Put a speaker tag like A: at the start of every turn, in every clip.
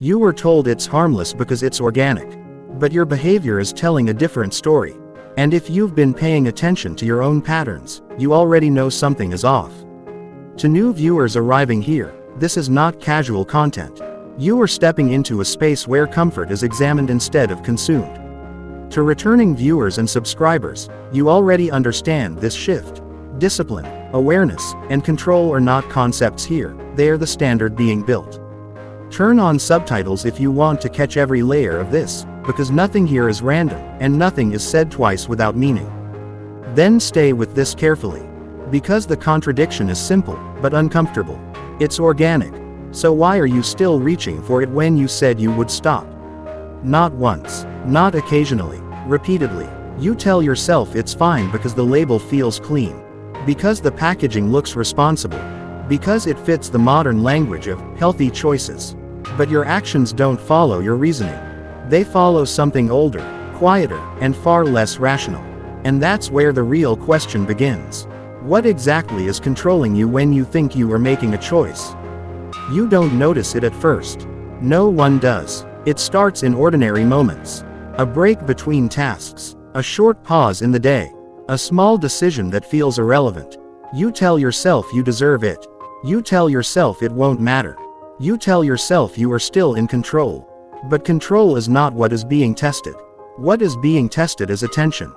A: You were told it's harmless because it's organic. But your behavior is telling a different story. And if you've been paying attention to your own patterns, you already know something is off. To new viewers arriving here, this is not casual content. You are stepping into a space where comfort is examined instead of consumed. To returning viewers and subscribers, you already understand this shift. Discipline, awareness, and control are not concepts here, they are the standard being built. Turn on subtitles if you want to catch every layer of this, because nothing here is random, and nothing is said twice without meaning. Then stay with this carefully. Because the contradiction is simple, but uncomfortable. It's organic. So why are you still reaching for it when you said you would stop? Not once, not occasionally, repeatedly. You tell yourself it's fine because the label feels clean. Because the packaging looks responsible. Because it fits the modern language of healthy choices. But your actions don't follow your reasoning. They follow something older, quieter, and far less rational. And that's where the real question begins. What exactly is controlling you when you think you are making a choice? You don't notice it at first. No one does. It starts in ordinary moments. A break between tasks. A short pause in the day. A small decision that feels irrelevant. You tell yourself you deserve it. You tell yourself it won't matter. You tell yourself you are still in control. But control is not what is being tested. What is being tested is attention.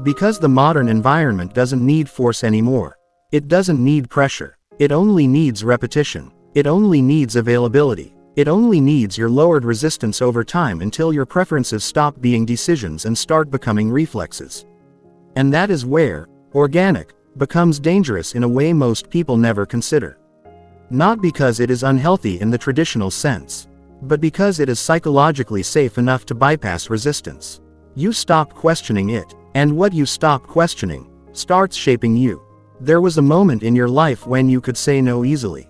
A: Because the modern environment doesn't need force anymore. It doesn't need pressure. It only needs repetition. It only needs availability. It only needs your lowered resistance over time until your preferences stop being decisions and start becoming reflexes. And that is where organic becomes dangerous in a way most people never consider. Not because it is unhealthy in the traditional sense, but because it is psychologically safe enough to bypass resistance. You stop questioning it, and what you stop questioning starts shaping you. There was a moment in your life when you could say no easily.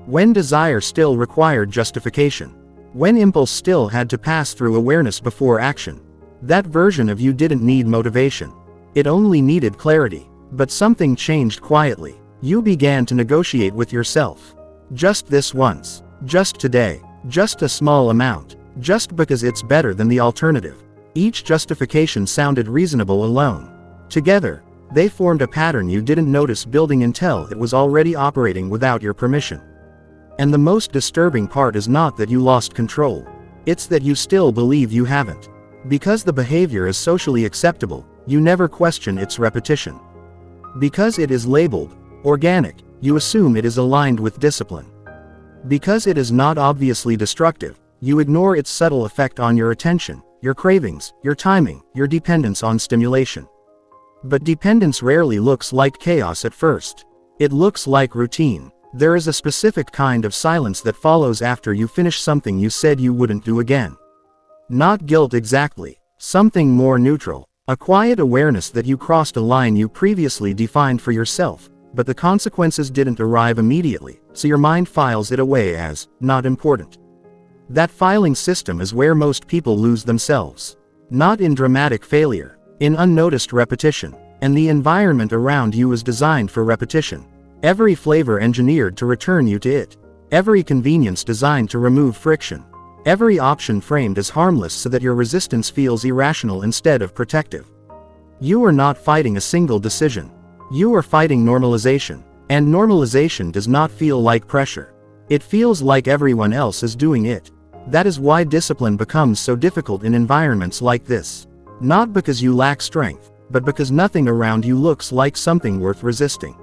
A: When desire still required justification. When impulse still had to pass through awareness before action. That version of you didn't need motivation. It only needed clarity. But something changed quietly. You began to negotiate with yourself. Just this once. Just today. Just a small amount. Just because it's better than the alternative. Each justification sounded reasonable alone. Together, they formed a pattern you didn't notice building until it was already operating without your permission. And the most disturbing part is not that you lost control. It's that you still believe you haven't. Because the behavior is socially acceptable, you never question its repetition. Because it is labeled organic, you assume it is aligned with discipline. Because it is not obviously destructive, you ignore its subtle effect on your attention, your cravings, your timing, your dependence on stimulation. But dependence rarely looks like chaos at first. It looks like routine. There is a specific kind of silence that follows after you finish something you said you wouldn't do again. Not guilt exactly. Something more neutral. A quiet awareness that you crossed a line you previously defined for yourself, but the consequences didn't arrive immediately, so your mind files it away as not important. That filing system is where most people lose themselves. Not in dramatic failure, in unnoticed repetition. And the environment around you is designed for repetition. Every flavor engineered to return you to it. Every convenience designed to remove friction. Every option framed as harmless so that your resistance feels irrational instead of protective. You are not fighting a single decision. You are fighting normalization. And normalization does not feel like pressure. It feels like everyone else is doing it. That is why discipline becomes so difficult in environments like this. Not because you lack strength, but because nothing around you looks like something worth resisting.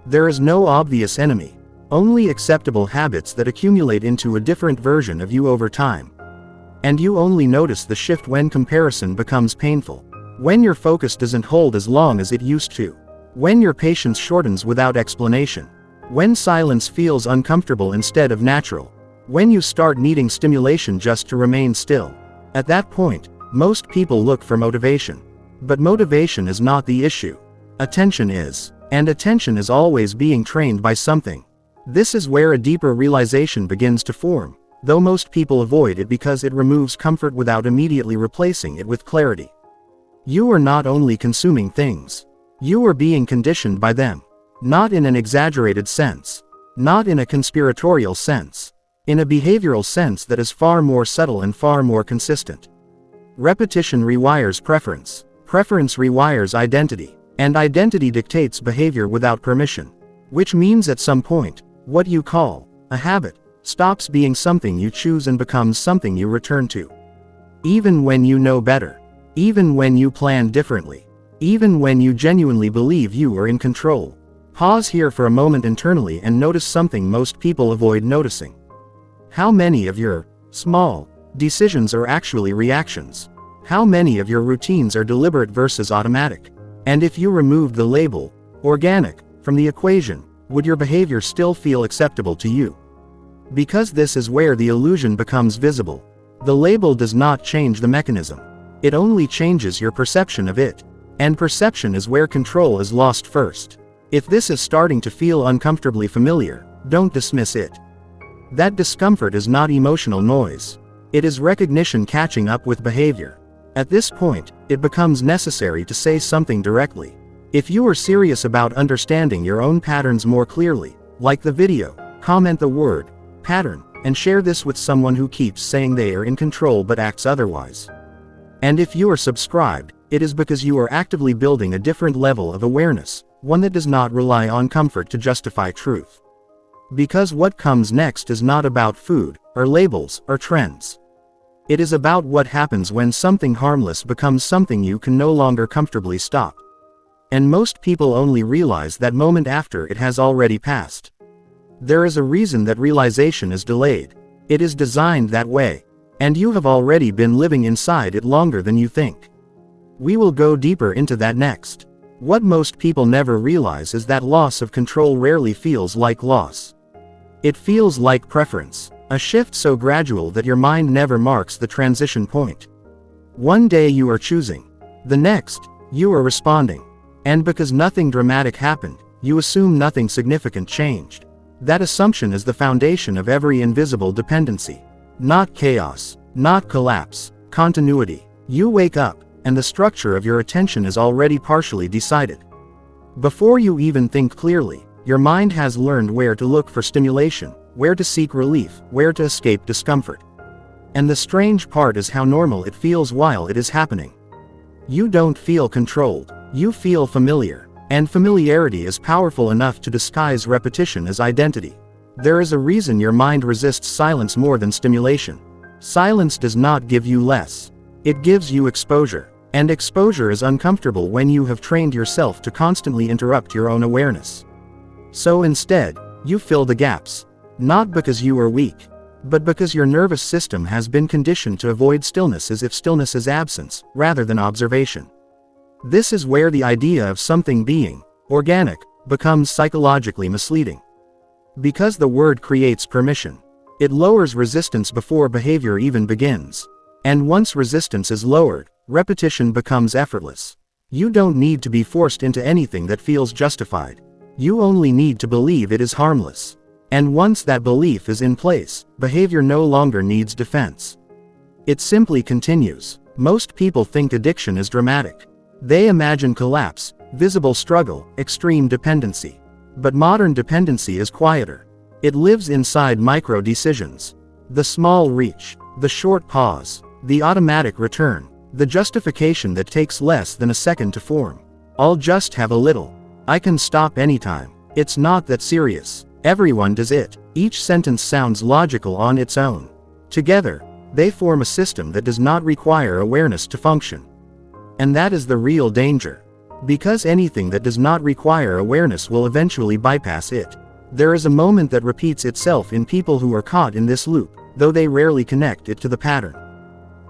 A: There is no obvious enemy. Only acceptable habits that accumulate into a different version of you over time. And you only notice the shift when comparison becomes painful. When your focus doesn't hold as long as it used to. When your patience shortens without explanation. When silence feels uncomfortable instead of natural. When you start needing stimulation just to remain still. At that point, most people look for motivation. But motivation is not the issue. Attention is. And attention is always being trained by something. This is where a deeper realization begins to form, though most people avoid it because it removes comfort without immediately replacing it with clarity. You are not only consuming things. You are being conditioned by them. Not in an exaggerated sense. Not in a conspiratorial sense. in a behavioral sense that is far more subtle and far more consistent. Repetition rewires preference. Preference rewires identity. And identity dictates behavior without permission. Which means at some point, what you call a habit stops being something you choose and becomes something you return to. Even when you know better. Even when you plan differently. Even when you genuinely believe you are in control. Pause here for a moment internally and notice something most people avoid noticing. How many of your small decisions are actually reactions? How many of your routines are deliberate versus automatic? And if you removed the label organic from the equation, would your behavior still feel acceptable to you? Because this is where the illusion becomes visible. The label does not change the mechanism. It only changes your perception of it. And perception is where control is lost first. If this is starting to feel uncomfortably familiar, don't dismiss it. That discomfort is not emotional noise. It is recognition catching up with behavior. At this point, it becomes necessary to say something directly. If you are serious about understanding your own patterns more clearly, like the video, comment the word pattern, and share this with someone who keeps saying they are in control but acts otherwise. And if you are subscribed, it is because you are actively building a different level of awareness, one that does not rely on comfort to justify truth. Because what comes next is not about food, or labels, or trends. It is about what happens when something harmless becomes something you can no longer comfortably stop. And most people only realize that moment after it has already passed. There is a reason that realization is delayed. It is designed that way. And you have already been living inside it longer than you think. We will go deeper into that next. What most people never realize is that loss of control rarely feels like loss. It feels like preference, a shift so gradual that your mind never marks the transition point. One day you are choosing. The next, you are responding. And because nothing dramatic happened, you assume nothing significant changed. That assumption is the foundation of every invisible dependency. Not chaos, not collapse, continuity. You wake up, and the structure of your attention is already partially decided. Before you even think clearly, your mind has learned where to look for stimulation, where to seek relief, where to escape discomfort. And the strange part is how normal it feels while it is happening. You don't feel controlled, you feel familiar, and familiarity is powerful enough to disguise repetition as identity. There is a reason your mind resists silence more than stimulation. Silence does not give you less. It gives you exposure. And exposure is uncomfortable when you have trained yourself to constantly interrupt your own awareness. So instead, you fill the gaps. Not because you are weak, but because your nervous system has been conditioned to avoid stillness as if stillness is absence, rather than observation. This is where the idea of something being organic becomes psychologically misleading. Because the word creates permission. It lowers resistance before behavior even begins. And once resistance is lowered, repetition becomes effortless. You don't need to be forced into anything that feels justified. You only need to believe it is harmless. And once that belief is in place, behavior no longer needs defense. It simply continues. Most people think addiction is dramatic. They imagine collapse, visible struggle, extreme dependency. But modern dependency is quieter. It lives inside micro decisions. The small reach, the short pause, the automatic return, the justification that takes less than a second to form. I'll just have a little. I can stop anytime. It's not that serious. Everyone does it. Each sentence sounds logical on its own. Together, they form a system that does not require awareness to function. And that is the real danger. Because anything that does not require awareness will eventually bypass it. There is a moment that repeats itself in people who are caught in this loop, though they rarely connect it to the pattern.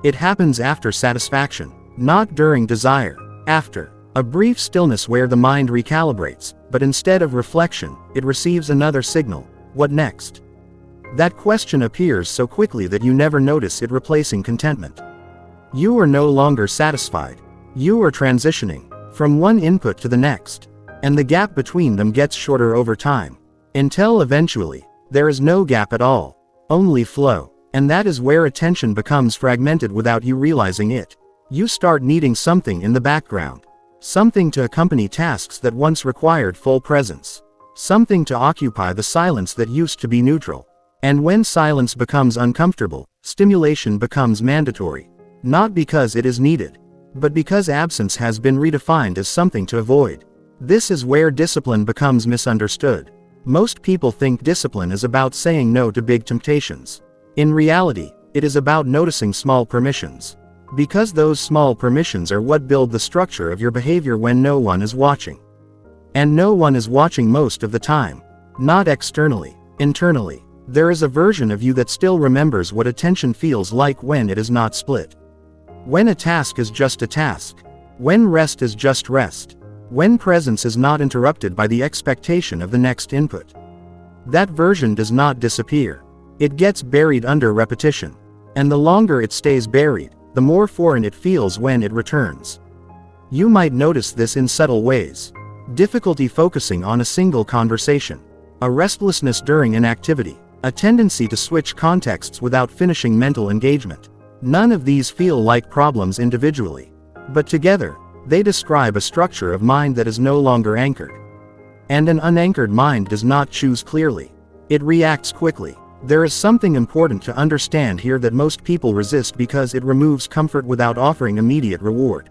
A: It happens after satisfaction, not during desire. After a brief stillness where the mind recalibrates, but instead of reflection, it receives another signal. What next? That question appears so quickly that you never notice it replacing contentment. You are no longer satisfied. You are transitioning from one input to the next, and the gap between them gets shorter over time, until eventually, there is no gap at all, only flow. And that is where attention becomes fragmented without you realizing it. You start needing something in the background. Something to accompany tasks that once required full presence. Something to occupy the silence that used to be neutral. And when silence becomes uncomfortable, stimulation becomes mandatory. Not because it is needed, but because absence has been redefined as something to avoid. This is where discipline becomes misunderstood. Most people think discipline is about saying no to big temptations. In reality, it is about noticing small permissions. Because those small permissions are what build the structure of your behavior when no one is watching. And no one is watching most of the time. Not externally, internally. There is a version of you that still remembers what attention feels like when it is not split. When a task is just a task. When rest is just rest. When presence is not interrupted by the expectation of the next input. That version does not disappear. It gets buried under repetition. And the longer it stays buried, the more foreign it feels when it returns. You might notice this in subtle ways. Difficulty focusing on a single conversation. A restlessness during an activity. A tendency to switch contexts without finishing mental engagement. None of these feel like problems individually. But together, they describe a structure of mind that is no longer anchored. And an unanchored mind does not choose clearly. It reacts quickly. There is something important to understand here that most people resist because it removes comfort without offering immediate reward.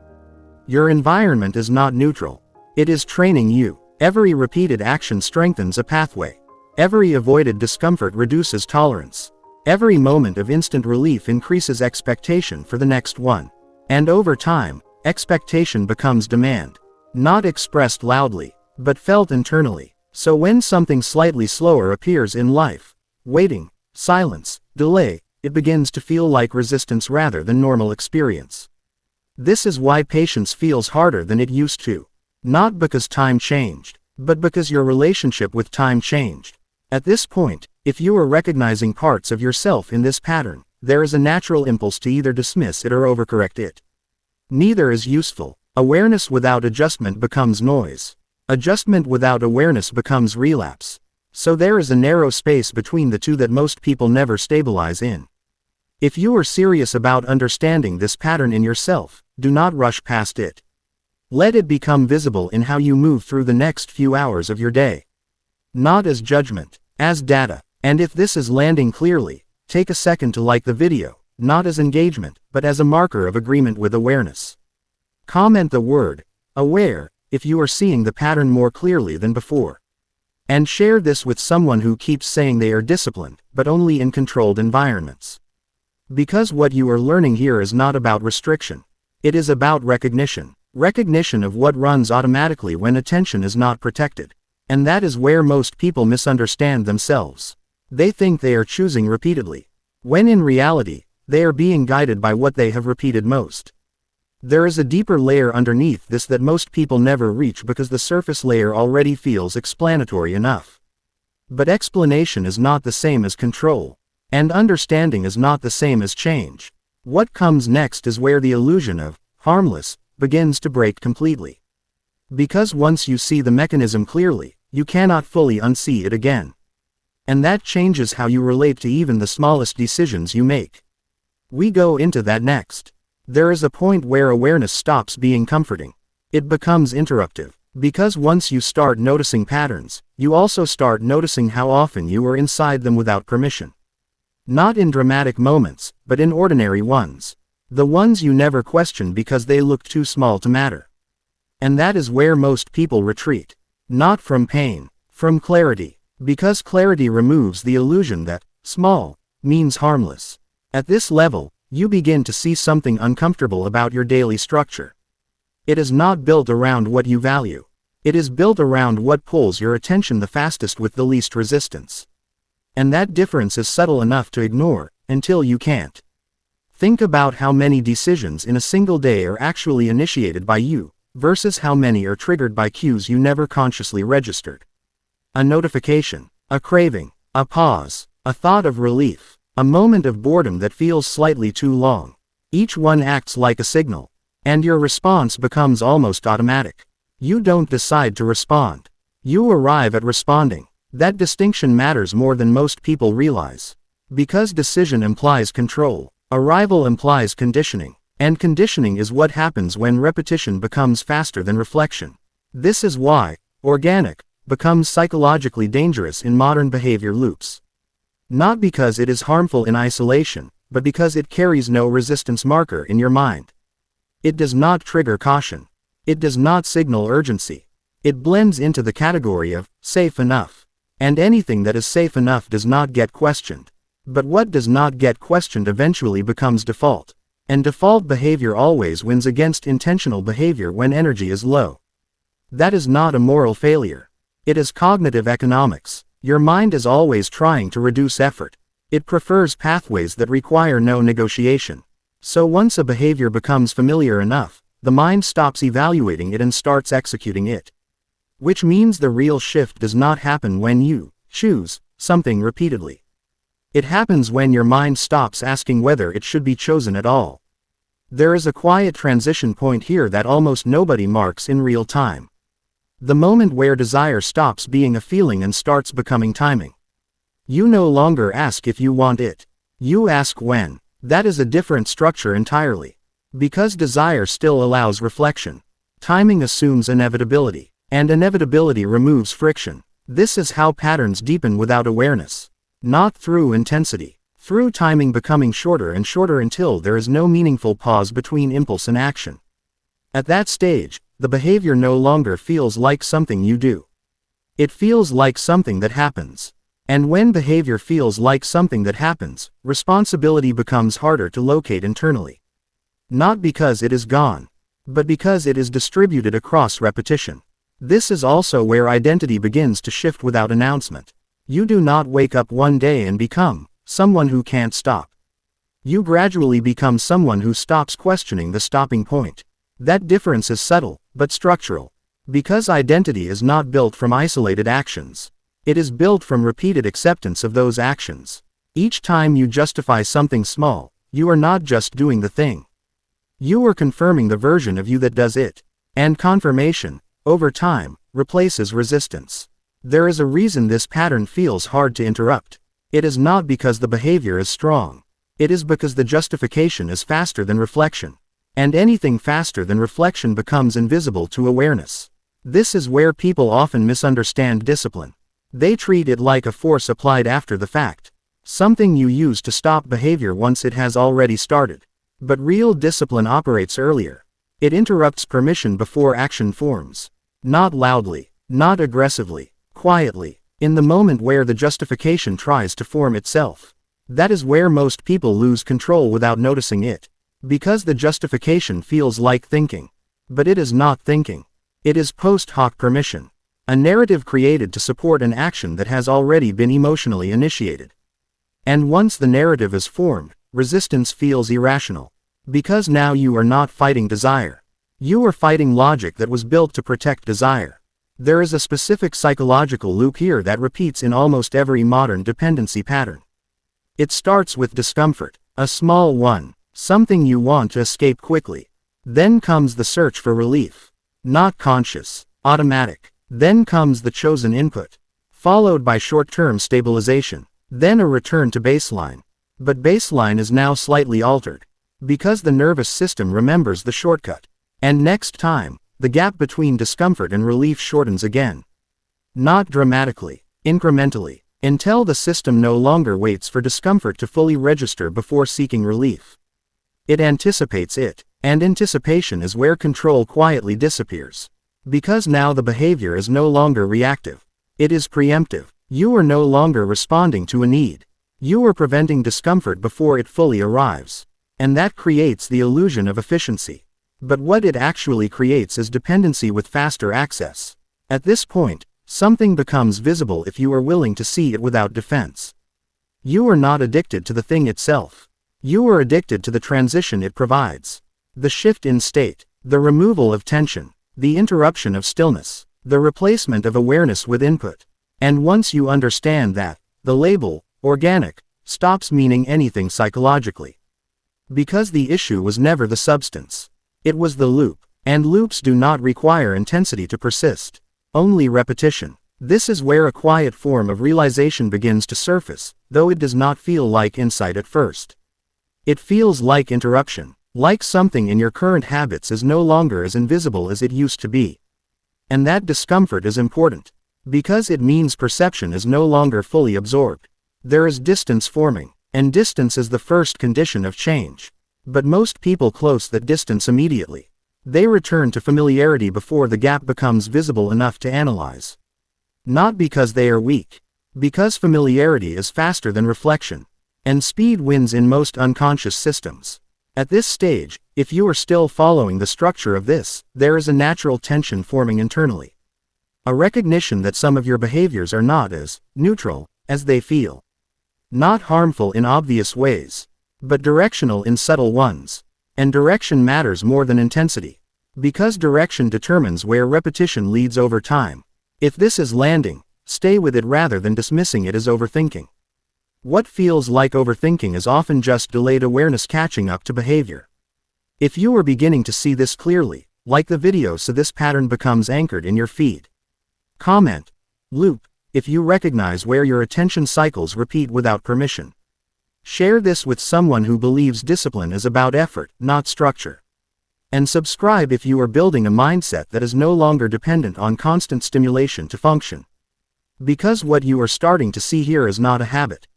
A: Your environment is not neutral. It is training you. Every repeated action strengthens a pathway. Every avoided discomfort reduces tolerance. Every moment of instant relief increases expectation for the next one. And over time, expectation becomes demand. Not expressed loudly, but felt internally. So when something slightly slower appears in life, waiting, silence, delay, it begins to feel like resistance rather than normal experience. This is why patience feels harder than it used to. Not because time changed, but because your relationship with time changed. At this point, if you are recognizing parts of yourself in this pattern, there is a natural impulse to either dismiss it or overcorrect it. Neither is useful. Awareness without adjustment becomes noise. Adjustment without awareness becomes relapse. So there is a narrow space between the two that most people never stabilize in. If you are serious about understanding this pattern in yourself, do not rush past it. Let it become visible in how you move through the next few hours of your day. Not as judgment, as data. And if this is landing clearly, take a second to like the video, not as engagement, but as a marker of agreement with awareness. Comment the word, aware, if you are seeing the pattern more clearly than before. And share this with someone who keeps saying they are disciplined, but only in controlled environments. Because what you are learning here is not about restriction. It is about recognition. Recognition of what runs automatically when attention is not protected. And that is where most people misunderstand themselves. They think they are choosing repeatedly, when in reality, they are being guided by what they have repeated most. There is a deeper layer underneath this that most people never reach because the surface layer already feels explanatory enough. But explanation is not the same as control. And understanding is not the same as change. What comes next is where the illusion of harmless begins to break completely. Because once you see the mechanism clearly, you cannot fully unsee it again. And that changes how you relate to even the smallest decisions you make. We go into that next. There is a point where awareness stops being comforting. It becomes interruptive. Because once you start noticing patterns, you also start noticing how often you are inside them without permission. Not in dramatic moments, but in ordinary ones. The ones you never question because they look too small to matter. And that is where most people retreat. Not from pain, from clarity. Because clarity removes the illusion that small means harmless. At this level, you begin to see something uncomfortable about your daily structure. It is not built around what you value. It is built around what pulls your attention the fastest with the least resistance. And that difference is subtle enough to ignore, until you can't. Think about how many decisions in a single day are actually initiated by you, versus how many are triggered by cues you never consciously registered. A notification, a craving, a pause, a thought of relief, a moment of boredom that feels slightly too long. Each one acts like a signal, and your response becomes almost automatic. You don't decide to respond. You arrive at responding. That distinction matters more than most people realize. Because decision implies control, arrival implies conditioning. And conditioning is what happens when repetition becomes faster than reflection. This is why organic becomes psychologically dangerous in modern behavior loops. Not because it is harmful in isolation, but because it carries no resistance marker in your mind. It does not trigger caution. It does not signal urgency. It blends into the category of safe enough. And anything that is safe enough does not get questioned. But what does not get questioned eventually becomes default. And default behavior always wins against intentional behavior when energy is low. That is not a moral failure. It is cognitive economics. Your mind is always trying to reduce effort. It prefers pathways that require no negotiation. So once a behavior becomes familiar enough, the mind stops evaluating it and starts executing it. Which means the real shift does not happen when you choose something repeatedly. It happens when your mind stops asking whether it should be chosen at all. There is a quiet transition point here that almost nobody marks in real time. The moment where desire stops being a feeling and starts becoming timing. You no longer ask if you want it. You ask when. That is a different structure entirely. Because desire still allows reflection. Timing assumes inevitability. And inevitability removes friction. This is how patterns deepen without awareness. Not through intensity. Through timing becoming shorter and shorter until there is no meaningful pause between impulse and action. At that stage, the behavior no longer feels like something you do. It feels like something that happens. And when behavior feels like something that happens, responsibility becomes harder to locate internally. Not because it is gone, but because it is distributed across repetition. This is also where identity begins to shift without announcement. You do not wake up one day and become someone who can't stop. You gradually become someone who stops questioning the stopping point. That difference is subtle, but structural. Because identity is not built from isolated actions. It is built from repeated acceptance of those actions. Each time you justify something small, you are not just doing the thing. You are confirming the version of you that does it. And confirmation, over time, replaces resistance. There is a reason this pattern feels hard to interrupt. It is not because the behavior is strong. It is because the justification is faster than reflection. And anything faster than reflection becomes invisible to awareness. This is where people often misunderstand discipline. They treat it like a force applied after the fact. Something you use to stop behavior once it has already started. But real discipline operates earlier. It interrupts permission before action forms. Not loudly, not aggressively, quietly, in the moment where the justification tries to form itself. That is where most people lose control without noticing it. Because the justification feels like thinking. But it is not thinking. It is post hoc permission. A narrative created to support an action that has already been emotionally initiated. And once the narrative is formed, resistance feels irrational. Because now you are not fighting desire. You are fighting logic that was built to protect desire. There is a specific psychological loop here that repeats in almost every modern dependency pattern. It starts with discomfort, a small one, something you want to escape quickly. Then comes the search for relief. Not conscious, automatic. Then comes the chosen input. Followed by short-term stabilization. Then a return to baseline. But baseline is now slightly altered. Because the nervous system remembers the shortcut. And next time, the gap between discomfort and relief shortens again. Not dramatically, incrementally, until the system no longer waits for discomfort to fully register before seeking relief. It anticipates it, and anticipation is where control quietly disappears. Because now the behavior is no longer reactive. It is preemptive. You are no longer responding to a need. You are preventing discomfort before it fully arrives. And that creates the illusion of efficiency. But what it actually creates is dependency with faster access. At this point, something becomes visible if you are willing to see it without defense. You are not addicted to the thing itself. You are addicted to the transition it provides. The shift in state, the removal of tension, the interruption of stillness, the replacement of awareness with input. And once you understand that, the label, organic, stops meaning anything psychologically. Because the issue was never the substance. It was the loop, and loops do not require intensity to persist. Only repetition. This is where a quiet form of realization begins to surface, though it does not feel like insight at first. It feels like interruption, like something in your current habits is no longer as invisible as it used to be. And that discomfort is important, because it means perception is no longer fully absorbed. There is distance forming, and distance is the first condition of change. But most people close that distance immediately. They return to familiarity before the gap becomes visible enough to analyze. Not because they are weak. Because familiarity is faster than reflection. And speed wins in most unconscious systems. At this stage, if you are still following the structure of this, there is a natural tension forming internally. A recognition that some of your behaviors are not as neutral as they feel. Not harmful in obvious ways, but directional in subtle ones. And direction matters more than intensity. Because direction determines where repetition leads over time. If this is landing, stay with it rather than dismissing it as overthinking. What feels like overthinking is often just delayed awareness catching up to behavior. If you are beginning to see this clearly, like the video so this pattern becomes anchored in your feed. Comment. Loop, if you recognize where your attention cycles repeat without permission. Share this with someone who believes discipline is about effort, not structure. And subscribe if you are building a mindset that is no longer dependent on constant stimulation to function. Because what you are starting to see here is not a habit.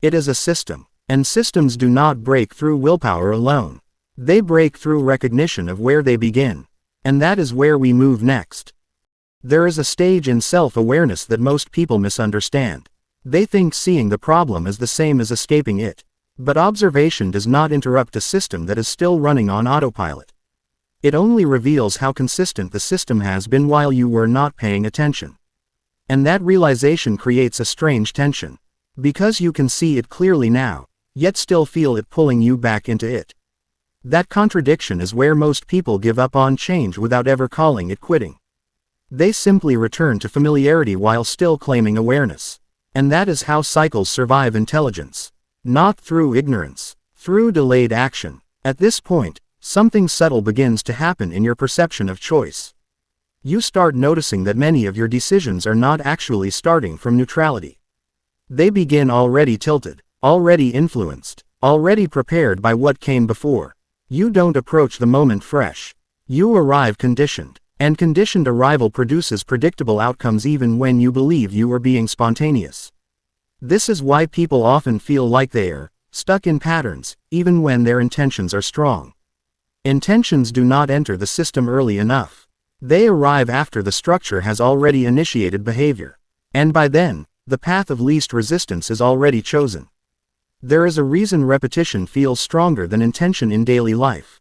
A: It is a system, and systems do not break through willpower alone. They break through recognition of where they begin. And that is where we move next. There is a stage in self-awareness that most people misunderstand. They think seeing the problem is the same as escaping it. But observation does not interrupt a system that is still running on autopilot. It only reveals how consistent the system has been while you were not paying attention. And that realization creates a strange tension. Because you can see it clearly now, yet still feel it pulling you back into it. That contradiction is where most people give up on change without ever calling it quitting. They simply return to familiarity while still claiming awareness. And that is how cycles survive intelligence. Not through ignorance, through delayed action. At this point, something subtle begins to happen in your perception of choice. You start noticing that many of your decisions are not actually starting from neutrality. They begin already tilted, already influenced, already prepared by what came before. You don't approach the moment fresh. You arrive conditioned, and conditioned arrival produces predictable outcomes even when you believe you are being spontaneous. This is why people often feel like they are stuck in patterns, even when their intentions are strong. Intentions do not enter the system early enough. They arrive after the structure has already initiated behavior. And by then, the path of least resistance is already chosen. There is a reason repetition feels stronger than intention in daily life.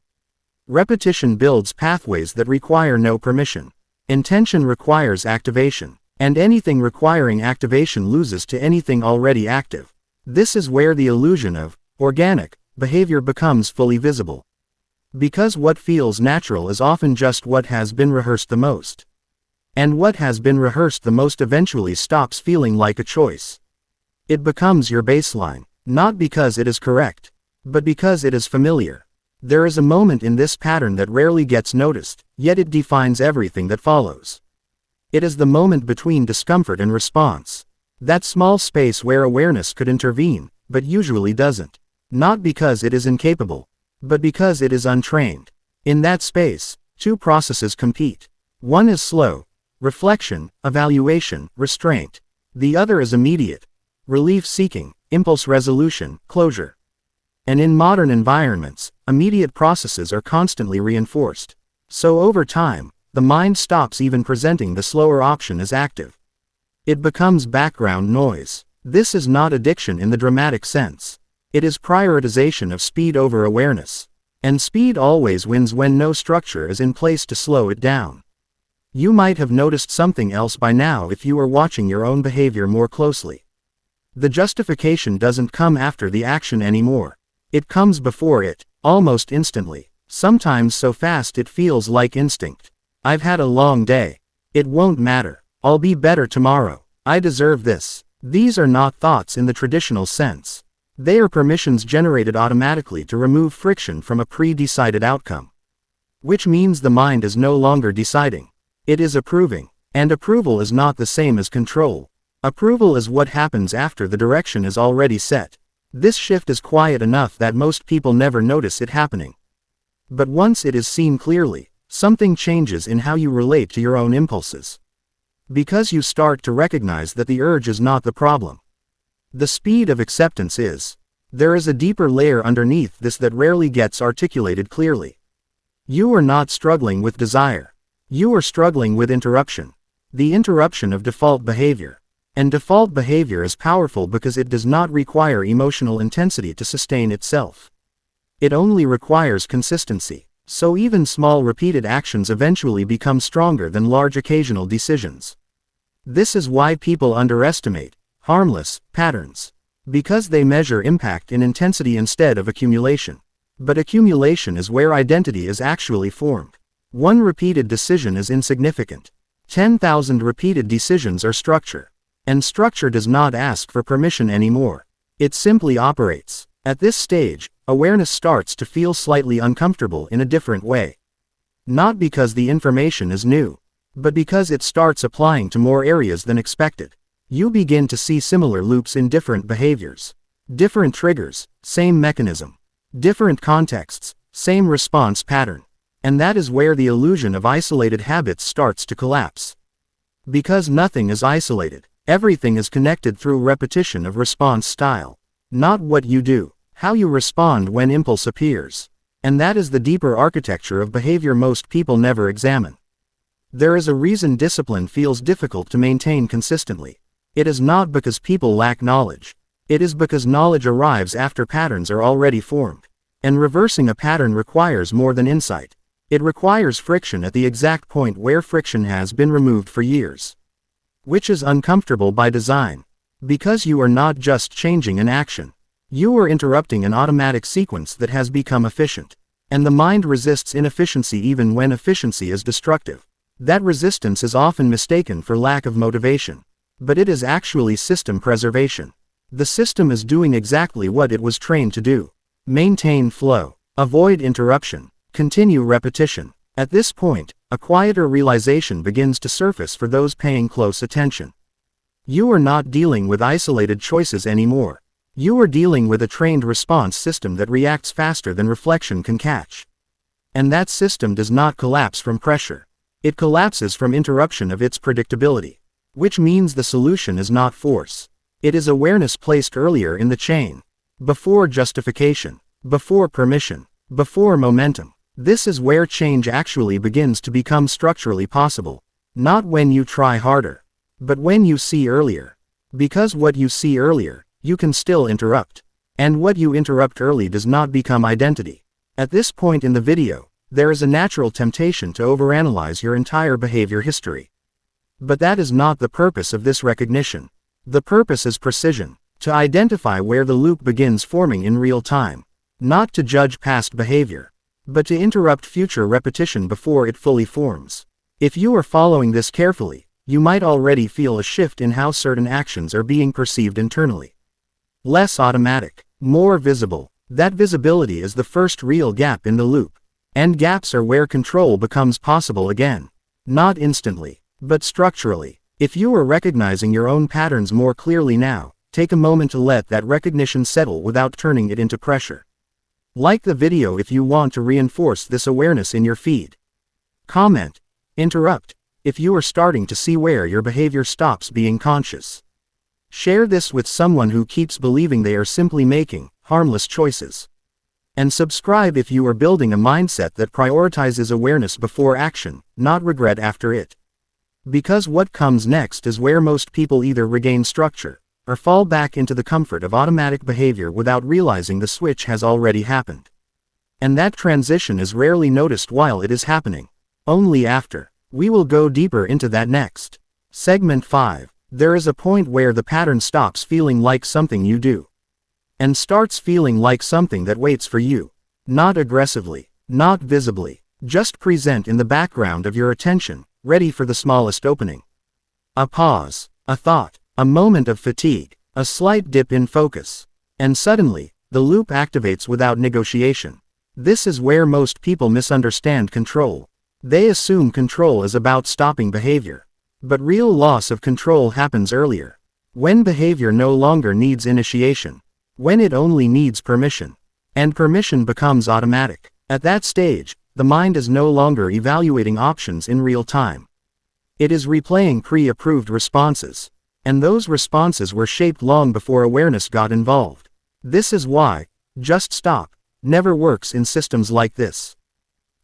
A: Repetition builds pathways that require no permission. Intention requires activation. And anything requiring activation loses to anything already active. This is where the illusion of organic behavior becomes fully visible. Because what feels natural is often just what has been rehearsed the most. And what has been rehearsed the most eventually stops feeling like a choice. It becomes your baseline, not because it is correct, but because it is familiar. There is a moment in this pattern that rarely gets noticed, yet it defines everything that follows. It is the moment between discomfort and response. That small space where awareness could intervene, but usually doesn't. Not because it is incapable, but because it is untrained. In that space, two processes compete. One is slow, reflection, evaluation, restraint. The other is immediate, relief-seeking, impulse resolution, closure. And in modern environments, immediate processes are constantly reinforced. So over time, the mind stops even presenting the slower option as active. It becomes background noise. This is not addiction in the dramatic sense. It is prioritization of speed over awareness. And speed always wins when no structure is in place to slow it down. You might have noticed something else by now if you were watching your own behavior more closely. The justification doesn't come after the action anymore. It comes before it, almost instantly. Sometimes so fast it feels like instinct. I've had a long day. It won't matter. I'll be better tomorrow. I deserve this. These are not thoughts in the traditional sense. They are permissions generated automatically to remove friction from a pre-decided outcome. Which means the mind is no longer deciding. It is approving. And approval is not the same as control. Approval is what happens after the direction is already set. This shift is quiet enough that most people never notice it happening. But once it is seen clearly, something changes in how you relate to your own impulses. Because you start to recognize that the urge is not the problem. The speed of acceptance is. There is a deeper layer underneath this that rarely gets articulated clearly. You are not struggling with desire. You are struggling with interruption. The interruption of default behavior. And default behavior is powerful because it does not require emotional intensity to sustain itself. It only requires consistency. So even small repeated actions eventually become stronger than large occasional decisions. This is why people underestimate harmless patterns. Because they measure impact in intensity instead of accumulation. But accumulation is where identity is actually formed. One repeated decision is insignificant. 10,000 repeated decisions are structure. And structure does not ask for permission anymore. It simply operates. At this stage, awareness starts to feel slightly uncomfortable in a different way. Not because the information is new, but because it starts applying to more areas than expected. You begin to see similar loops in different behaviors. Different triggers, same mechanism. Different contexts, same response pattern. And that is where the illusion of isolated habits starts to collapse. Because nothing is isolated, everything is connected through repetition of response style. Not what you do, how you respond when impulse appears. And that is the deeper architecture of behavior most people never examine. There is a reason discipline feels difficult to maintain consistently. It is not because people lack knowledge. It is because knowledge arrives after patterns are already formed. And reversing a pattern requires more than insight. It requires friction at the exact point where friction has been removed for years. Which is uncomfortable by design. Because you are not just changing an action. You are interrupting an automatic sequence that has become efficient. And the mind resists inefficiency even when efficiency is destructive. That resistance is often mistaken for lack of motivation. But it is actually system preservation. The system is doing exactly what it was trained to do. Maintain flow. Avoid interruption. Continue repetition. At this point, a quieter realization begins to surface for those paying close attention. You are not dealing with isolated choices anymore. You are dealing with a trained response system that reacts faster than reflection can catch. And that system does not collapse from pressure. It collapses from interruption of its predictability. Which means the solution is not force. It is awareness placed earlier in the chain. Before justification. Before permission. Before momentum. This is where change actually begins to become structurally possible. Not when you try harder. But when you see earlier. Because what you see earlier, you can still interrupt. And what you interrupt early does not become identity. At this point in the video, there is a natural temptation to overanalyze your entire behavior history. But that is not the purpose of this recognition. The purpose is precision. To identify where the loop begins forming in real time. Not to judge past behavior. But to interrupt future repetition before it fully forms. If you are following this carefully, you might already feel a shift in how certain actions are being perceived internally. Less automatic, more visible. That visibility is the first real gap in the loop. And gaps are where control becomes possible again. Not instantly, but structurally. If you are recognizing your own patterns more clearly now, take a moment to let that recognition settle without turning it into pressure. Like the video if you want to reinforce this awareness in your feed. Comment. Interrupt. If you are starting to see where your behavior stops being conscious. Share this with someone who keeps believing they are simply making harmless choices. And subscribe if you are building a mindset that prioritizes awareness before action, not regret after it. Because what comes next is where most people either regain structure, or fall back into the comfort of automatic behavior without realizing the switch has already happened. And that transition is rarely noticed while it is happening. Only after. We will go deeper into that next. Segment 5. There is a point where the pattern stops feeling like something you do. And starts feeling like something that waits for you. Not aggressively, not visibly, just present in the background of your attention, ready for the smallest opening. A pause, a thought, a moment of fatigue, a slight dip in focus. And suddenly, the loop activates without negotiation. This is where most people misunderstand control. They assume control is about stopping behavior. But real loss of control happens earlier. When behavior no longer needs initiation. When it only needs permission. And permission becomes automatic. At that stage, the mind is no longer evaluating options in real time. It is replaying pre-approved responses. And those responses were shaped long before awareness got involved. This is why, just stop, never works in systems like this.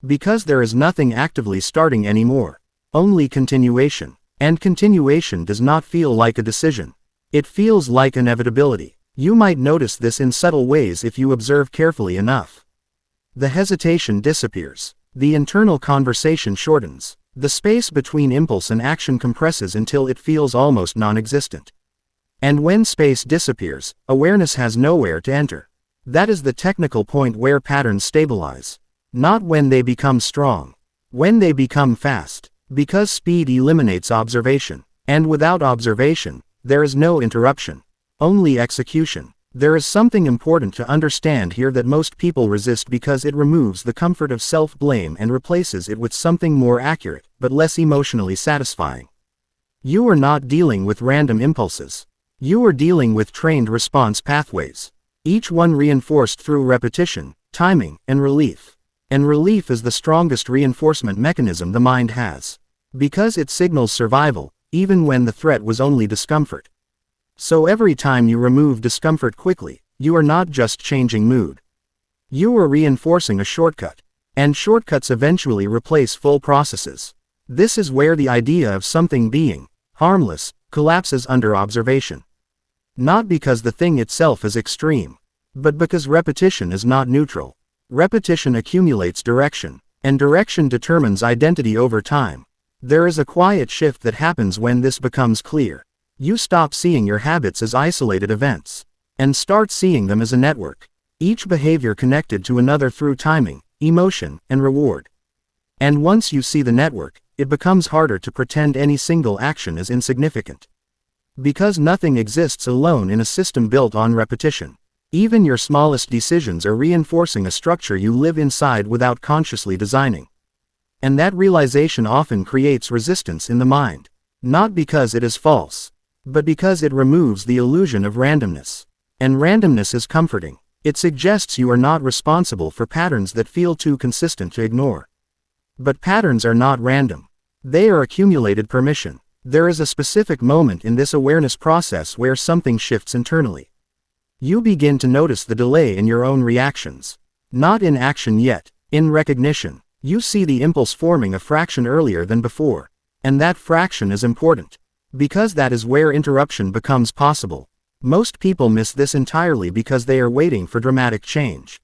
A: Because there is nothing actively starting anymore. Only continuation. And continuation does not feel like a decision. It feels like inevitability. You might notice this in subtle ways if you observe carefully enough. The hesitation disappears. The internal conversation shortens. The space between impulse and action compresses until it feels almost non-existent. And when space disappears, awareness has nowhere to enter. That is the technical point where patterns stabilize. Not when they become strong. When they become fast. Because speed eliminates observation. And without observation, there is no interruption. Only execution. There is something important to understand here that most people resist because it removes the comfort of self-blame and replaces it with something more accurate, but less emotionally satisfying. You are not dealing with random impulses. You are dealing with trained response pathways. Each one reinforced through repetition, timing, and relief. And relief is the strongest reinforcement mechanism the mind has. Because it signals survival, even when the threat was only discomfort. So every time you remove discomfort quickly, you are not just changing mood. You are reinforcing a shortcut. And shortcuts eventually replace full processes. This is where the idea of something being harmless collapses under observation. Not because the thing itself is extreme, but because repetition is not neutral. Repetition accumulates direction, and direction determines identity over time. There is a quiet shift that happens when this becomes clear. You stop seeing your habits as isolated events, and start seeing them as a network. Each behavior connected to another through timing, emotion, and reward. And once you see the network, it becomes harder to pretend any single action is insignificant. Because nothing exists alone in a system built on repetition. Even your smallest decisions are reinforcing a structure you live inside without consciously designing. And that realization often creates resistance in the mind. Not because it is false, but because it removes the illusion of randomness. And randomness is comforting. It suggests you are not responsible for patterns that feel too consistent to ignore. But patterns are not random. They are accumulated permission. There is a specific moment in this awareness process where something shifts internally. You begin to notice the delay in your own reactions. Not in action yet, in recognition. You see the impulse forming a fraction earlier than before. And that fraction is important. Because that is where interruption becomes possible. Most people miss this entirely because they are waiting for dramatic change.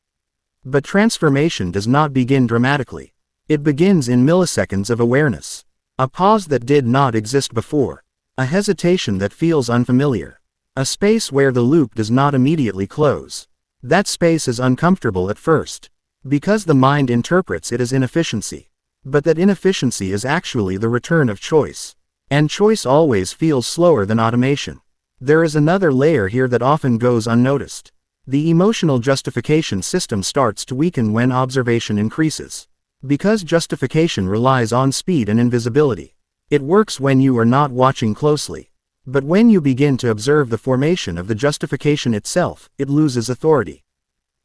A: But transformation does not begin dramatically. It begins in milliseconds of awareness. A pause that did not exist before. A hesitation that feels unfamiliar. A space where the loop does not immediately close. That space is uncomfortable at first. Because the mind interprets it as inefficiency. But that inefficiency is actually the return of choice. And choice always feels slower than automation. There is another layer here that often goes unnoticed. The emotional justification system starts to weaken when observation increases. Because justification relies on speed and invisibility. It works when you are not watching closely. But when you begin to observe the formation of the justification itself, it loses authority.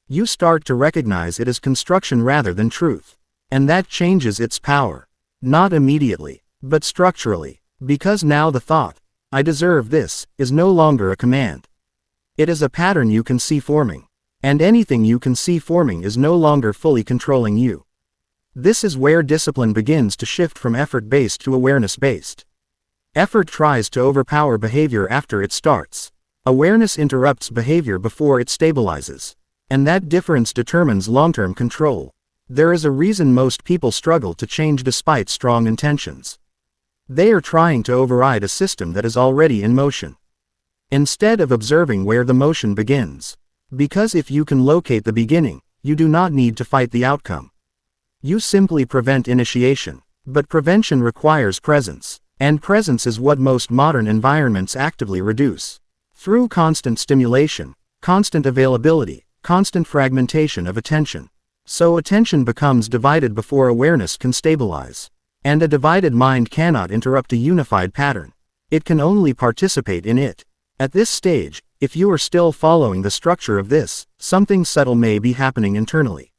A: You start to recognize it as construction rather than truth. And that changes its power. Not immediately, but structurally. Because now the thought, "I deserve this," is no longer a command. It is a pattern you can see forming. And anything you can see forming is no longer fully controlling you. This is where discipline begins to shift from effort-based to awareness-based. Effort tries to overpower behavior after it starts. Awareness interrupts behavior before it stabilizes. And that difference determines long-term control. There is a reason most people struggle to change despite strong intentions. They are trying to override a system that is already in motion. Instead of observing where the motion begins. Because if you can locate the beginning, you do not need to fight the outcome. You simply prevent initiation. But prevention requires presence. And presence is what most modern environments actively reduce. Through constant stimulation, constant availability, constant fragmentation of attention. So attention becomes divided before awareness can stabilize. And a divided mind cannot interrupt a unified pattern. It can only participate in it. At this stage, if you are still following the structure of this, something subtle may be happening internally.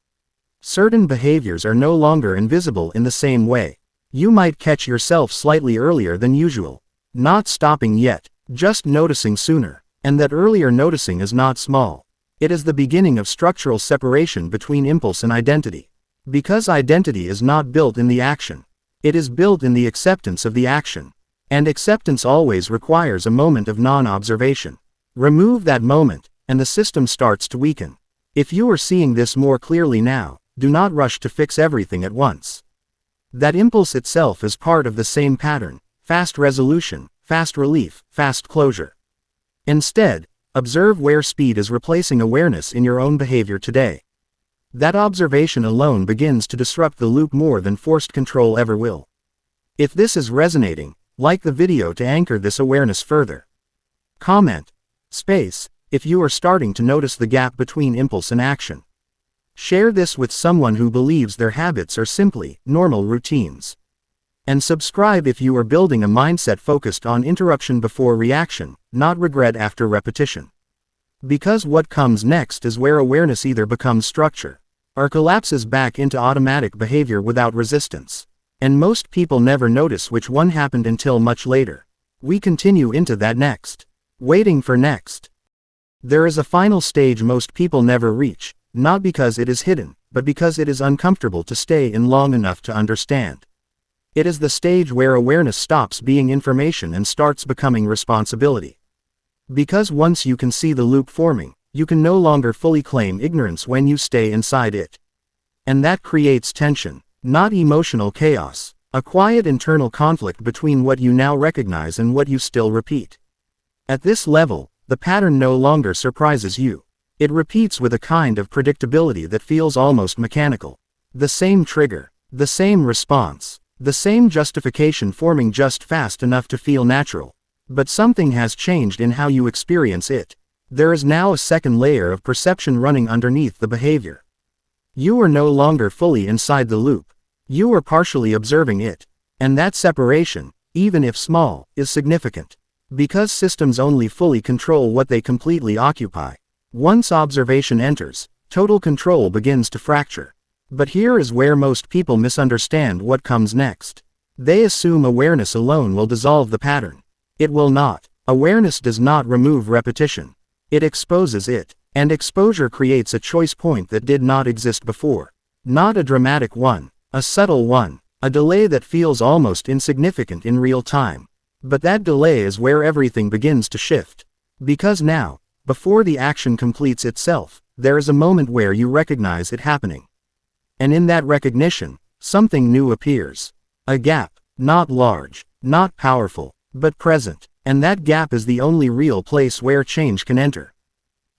A: Certain behaviors are no longer invisible in the same way. You might catch yourself slightly earlier than usual. Not stopping yet, just noticing sooner. And that earlier noticing is not small. It is the beginning of structural separation between impulse and identity. Because identity is not built in the action. It is built in the acceptance of the action. And acceptance always requires a moment of non-observation. Remove that moment, and the system starts to weaken. If you are seeing this more clearly now, do not rush to fix everything at once. That impulse itself is part of the same pattern: fast resolution, fast relief, fast closure. Instead, observe where speed is replacing awareness in your own behavior today. That observation alone begins to disrupt the loop more than forced control ever will. If this is resonating, like the video to anchor this awareness further. Comment. Space, if you are starting to notice the gap between impulse and action. Share this with someone who believes their habits are simply normal routines. And subscribe if you are building a mindset focused on interruption before reaction, not regret after repetition. Because what comes next is where awareness either becomes structure, or collapses back into automatic behavior without resistance. And most people never notice which one happened until much later. We continue into that next. Waiting for next. There is a final stage most people never reach, not because it is hidden, but because it is uncomfortable to stay in long enough to understand. It is the stage where awareness stops being information and starts becoming responsibility. Because once you can see the loop forming, you can no longer fully claim ignorance when you stay inside it. And that creates tension, not emotional chaos, a quiet internal conflict between what you now recognize and what you still repeat. At this level, the pattern no longer surprises you. It repeats with a kind of predictability that feels almost mechanical. The same trigger, the same response, the same justification forming just fast enough to feel natural. But something has changed in how you experience it. There is now a second layer of perception running underneath the behavior. You are no longer fully inside the loop. You are partially observing it. And that separation, even if small, is significant. Because systems only fully control what they completely occupy. Once observation enters, total control begins to fracture. But here is where most people misunderstand what comes next. They assume awareness alone will dissolve the pattern. It will not. Awareness does not remove repetition. It exposes it. And exposure creates a choice point that did not exist before. Not a dramatic one, a subtle one, a delay that feels almost insignificant in real time. But that delay is where everything begins to shift. Because now, before the action completes itself, there is a moment where you recognize it happening. And in that recognition, something new appears. A gap, not large, not powerful, but present. And that gap is the only real place where change can enter.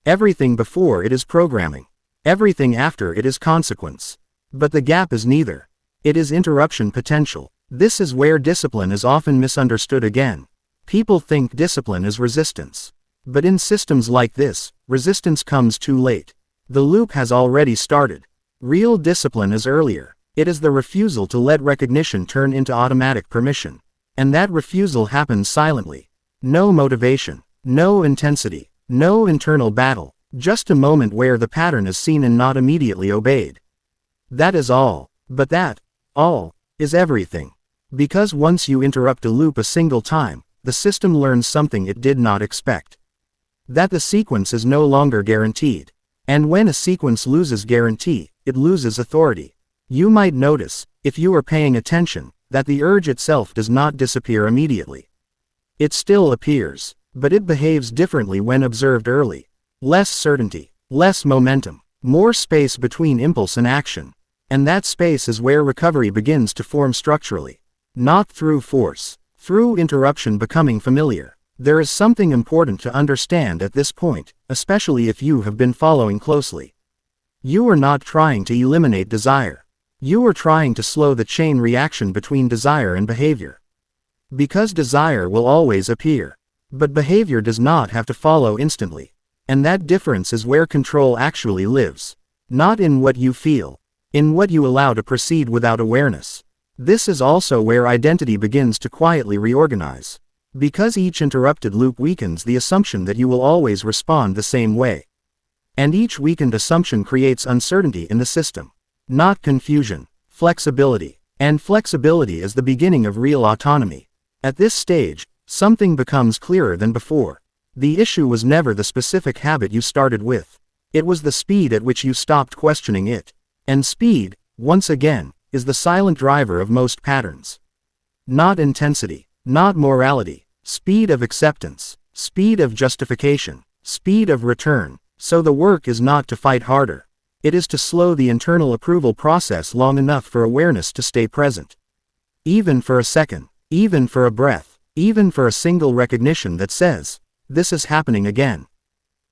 A: Everything before it is programming. Everything after it is consequence. But the gap is neither. It is interruption potential. This is where discipline is often misunderstood again. People think discipline is resistance. But in systems like this, resistance comes too late. The loop has already started. Real discipline is earlier. It is the refusal to let recognition turn into automatic permission. And that refusal happens silently. No motivation, no intensity, no internal battle, just a moment where the pattern is seen and not immediately obeyed. That is all. But that, all, is everything. Because once you interrupt a loop a single time, the system learns something it did not expect. That the sequence is no longer guaranteed. And when a sequence loses guarantee, it loses authority. You might notice, if you are paying attention, that the urge itself does not disappear immediately. It still appears, but it behaves differently when observed early. Less certainty, less momentum, more space between impulse and action. And that space is where recovery begins to form structurally. Not through force, through interruption becoming familiar. There is something important to understand at this point, especially if you have been following closely. You are not trying to eliminate desire. You are trying to slow the chain reaction between desire and behavior. Because desire will always appear. But behavior does not have to follow instantly. And that difference is where control actually lives. Not in what you feel. In what you allow to proceed without awareness. This is also where identity begins to quietly reorganize. Because each interrupted loop weakens the assumption that you will always respond the same way. And each weakened assumption creates uncertainty in the system. Not confusion, flexibility. And flexibility is the beginning of real autonomy. At this stage, something becomes clearer than before. The issue was never the specific habit you started with. It was the speed at which you stopped questioning it. And speed, once again, is the silent driver of most patterns. Not intensity, not morality, speed of acceptance, speed of justification, speed of return. So the work is not to fight harder. It is to slow the internal approval process long enough for awareness to stay present. Even for a second, even for a breath, even for a single recognition that says, "This is happening again."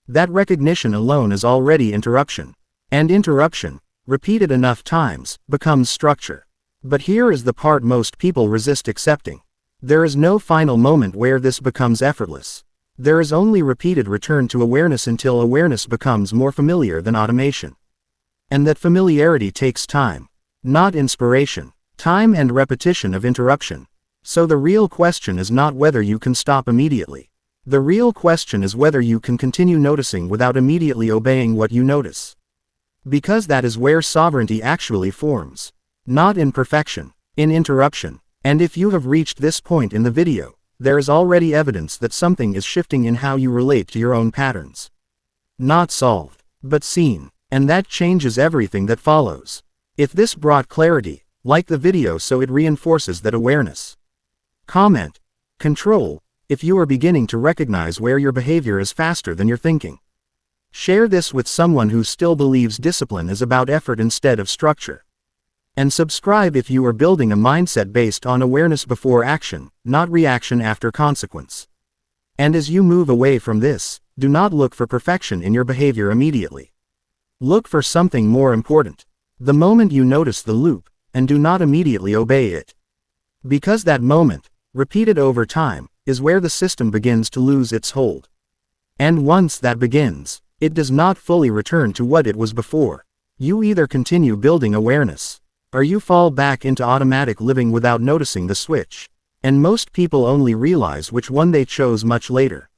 A: That recognition alone is already interruption. And interruption, repeated enough times, becomes structure. But here is the part most people resist accepting. There is no final moment where this becomes effortless. There is only repeated return to awareness until awareness becomes more familiar than automation. And that familiarity takes time. Not inspiration. Time and repetition of interruption. So the real question is not whether you can stop immediately. The real question is whether you can continue noticing without immediately obeying what you notice. Because that is where sovereignty actually forms. Not in perfection, in interruption. And if you have reached this point in the video, there is already evidence that something is shifting in how you relate to your own patterns. Not solved, but seen. And that changes everything that follows. If this brought clarity, like the video so it reinforces that awareness. Comment. Control, if you are beginning to recognize where your behavior is faster than your thinking. Share this with someone who still believes discipline is about effort instead of structure. And subscribe if you are building a mindset based on awareness before action, not reaction after consequence. And as you move away from this, do not look for perfection in your behavior immediately. Look for something more important. The moment you notice the loop, and do not immediately obey it. Because that moment, repeated over time, is where the system begins to lose its hold. And once that begins, it does not fully return to what it was before. You either continue building awareness, or you fall back into automatic living without noticing the switch. And most people only realize which one they chose much later.